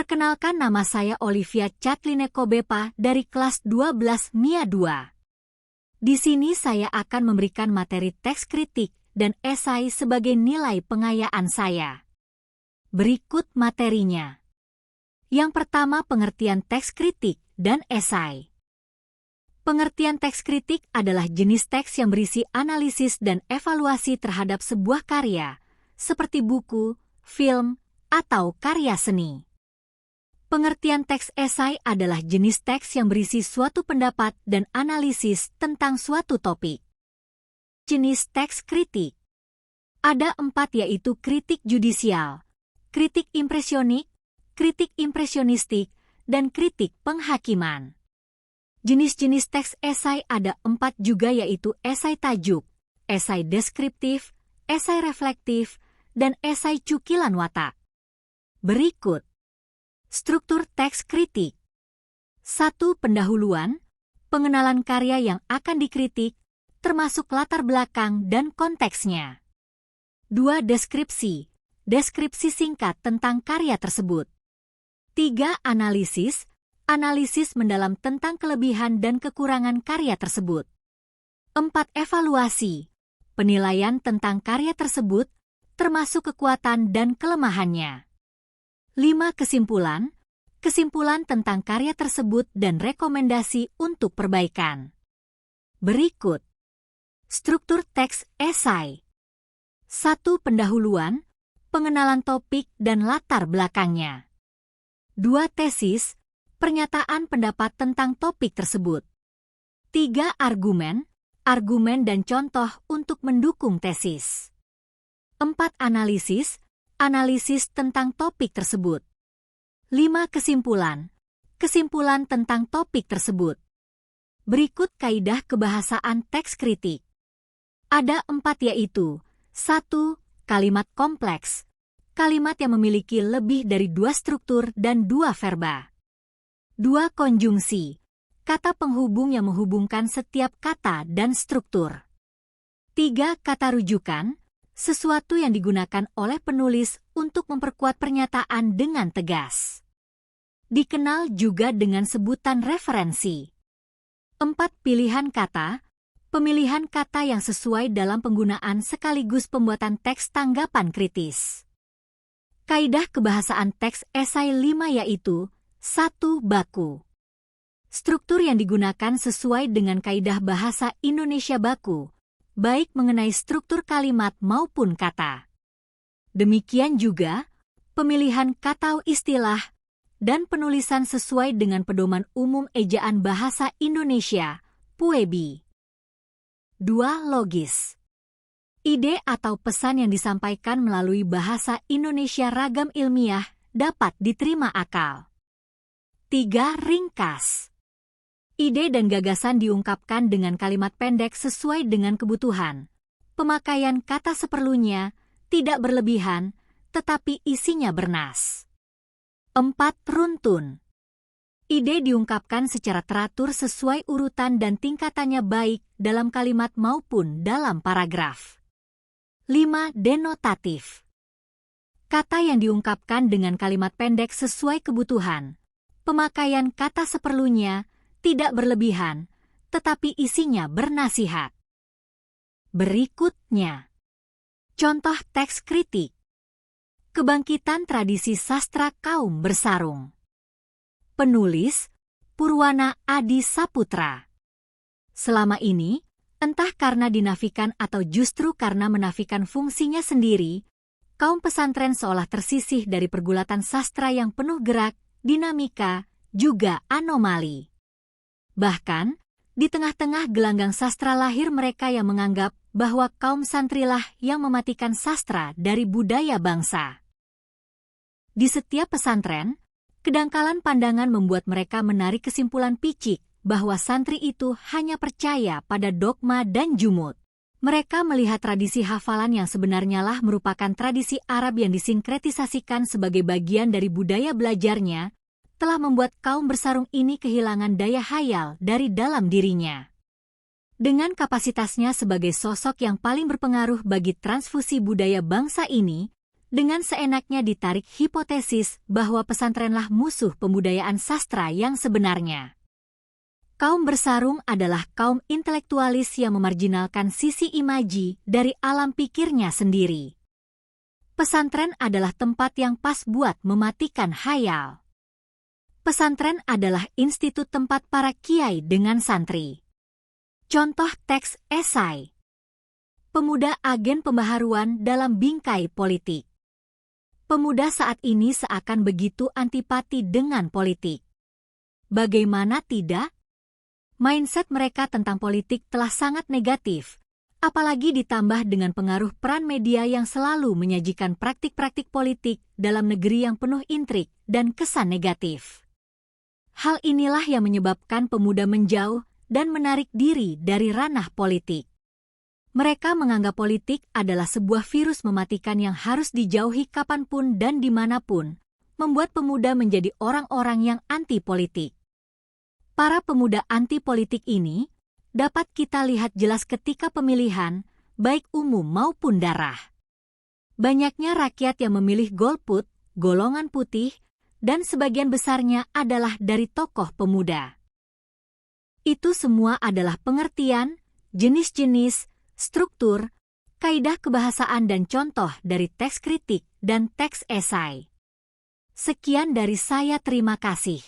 Perkenalkan, nama saya Olivia Catlina Kobepa dari kelas 12 MIA 2. Di sini saya akan memberikan materi teks kritik dan esai sebagai nilai pengayaan saya. Berikut materinya. Yang pertama, pengertian teks kritik dan esai. Pengertian teks kritik adalah jenis teks yang berisi analisis dan evaluasi terhadap sebuah karya, seperti buku, film, atau karya seni. Pengertian teks esai adalah jenis teks yang berisi suatu pendapat dan analisis tentang suatu topik. Jenis teks kritik. Ada 4, yaitu kritik judisial, kritik impresionik, kritik impresionistik, dan kritik penghakiman. Jenis-jenis teks esai ada 4 juga, yaitu esai tajuk, esai deskriptif, esai reflektif, dan esai cukilan watak. Berikut. Struktur teks kritik. 1. Pendahuluan, pengenalan karya yang akan dikritik, termasuk latar belakang dan konteksnya. 2. Deskripsi, deskripsi singkat tentang karya tersebut. 3. Analisis, analisis mendalam tentang kelebihan dan kekurangan karya tersebut. 4. Evaluasi, penilaian tentang karya tersebut, termasuk kekuatan dan kelemahannya. 5. Kesimpulan, kesimpulan tentang karya tersebut dan rekomendasi untuk perbaikan. Berikut. Struktur teks esai. 1. Pendahuluan, pengenalan topik dan latar belakangnya. 2. Tesis, pernyataan pendapat tentang topik tersebut. 3. Argumen, argumen dan contoh untuk mendukung tesis. 4. Analisis, analisis tentang topik tersebut. 5. Kesimpulan, kesimpulan tentang topik tersebut. Berikut kaidah kebahasaan teks kritik. Ada 4, yaitu 1. Kalimat kompleks, kalimat yang memiliki lebih dari 2 struktur dan 2 verba. 2. Konjungsi, kata penghubung yang menghubungkan setiap kata dan struktur. 3. Kata rujukan, sesuatu yang digunakan oleh penulis untuk memperkuat pernyataan dengan tegas. Dikenal juga dengan sebutan referensi. 4. Pilihan kata, pemilihan kata yang sesuai dalam penggunaan sekaligus pembuatan teks tanggapan kritis. Kaidah kebahasaan teks esai 5, yaitu 1. Baku. Struktur yang digunakan sesuai dengan kaidah bahasa Indonesia baku, baik mengenai struktur kalimat maupun kata. Demikian juga, pemilihan kata istilah dan penulisan sesuai dengan Pedoman Umum Ejaan Bahasa Indonesia, PUEBI. 2. Logis. Ide atau pesan yang disampaikan melalui bahasa Indonesia ragam ilmiah dapat diterima akal. 3. Ringkas. Ide dan gagasan diungkapkan dengan kalimat pendek sesuai dengan kebutuhan. Pemakaian kata seperlunya, tidak berlebihan, tetapi isinya bernas. 4. Runtun. Ide diungkapkan secara teratur sesuai urutan dan tingkatannya, baik dalam kalimat maupun dalam paragraf. 5. Denotatif. Kata yang diungkapkan dengan kalimat pendek sesuai kebutuhan. Pemakaian kata seperlunya, tidak berlebihan, tetapi isinya bernasihat. Berikutnya. Contoh teks kritik. Kebangkitan tradisi sastra kaum bersarung. Penulis, Purwana Adi Saputra. Selama ini, entah karena dinafikan atau justru karena menafikan fungsinya sendiri, kaum pesantren seolah tersisih dari pergulatan sastra yang penuh gerak, dinamika, juga anomali. Bahkan, di tengah-tengah gelanggang sastra lahir mereka yang menganggap bahwa kaum santrilah yang mematikan sastra dari budaya bangsa. Di setiap pesantren, kedangkalan pandangan membuat mereka menarik kesimpulan picik bahwa santri itu hanya percaya pada dogma dan jumud. Mereka melihat tradisi hafalan yang sebenarnya lah merupakan tradisi Arab yang disinkretisasikan sebagai bagian dari budaya belajarnya, telah membuat kaum bersarung ini kehilangan daya hayal dari dalam dirinya. Dengan kapasitasnya sebagai sosok yang paling berpengaruh bagi transfusi budaya bangsa ini, Dengan seenaknya ditarik hipotesis bahwa pesantrenlah musuh pembudayaan sastra yang sebenarnya. Kaum bersarung adalah kaum intelektualis yang memarjinalkan sisi imaji dari alam pikirnya sendiri. Pesantren adalah tempat yang pas buat mematikan hayal. Pesantren adalah institut tempat para kiai dengan santri. Contoh teks esai. Pemuda agen pembaharuan dalam bingkai politik. Pemuda saat ini seakan begitu antipati dengan politik. Bagaimana tidak? Mindset mereka tentang politik telah sangat negatif, apalagi ditambah dengan pengaruh peran media yang selalu menyajikan praktik-praktik politik dalam negeri yang penuh intrik dan kesan negatif. Hal inilah yang menyebabkan pemuda menjauh dan menarik diri dari ranah politik. Mereka menganggap politik adalah sebuah virus mematikan yang harus dijauhi kapanpun dan dimanapun, membuat pemuda menjadi orang-orang yang anti-politik. Para pemuda anti-politik ini dapat kita lihat jelas ketika pemilihan, baik umum maupun daerah. Banyaknya rakyat yang memilih golput, golongan putih, dan sebagian besarnya adalah dari tokoh pemuda. Itu semua adalah pengertian, jenis-jenis, struktur, kaidah kebahasaan dan contoh dari teks kritik dan teks esai. Sekian dari saya, terima kasih.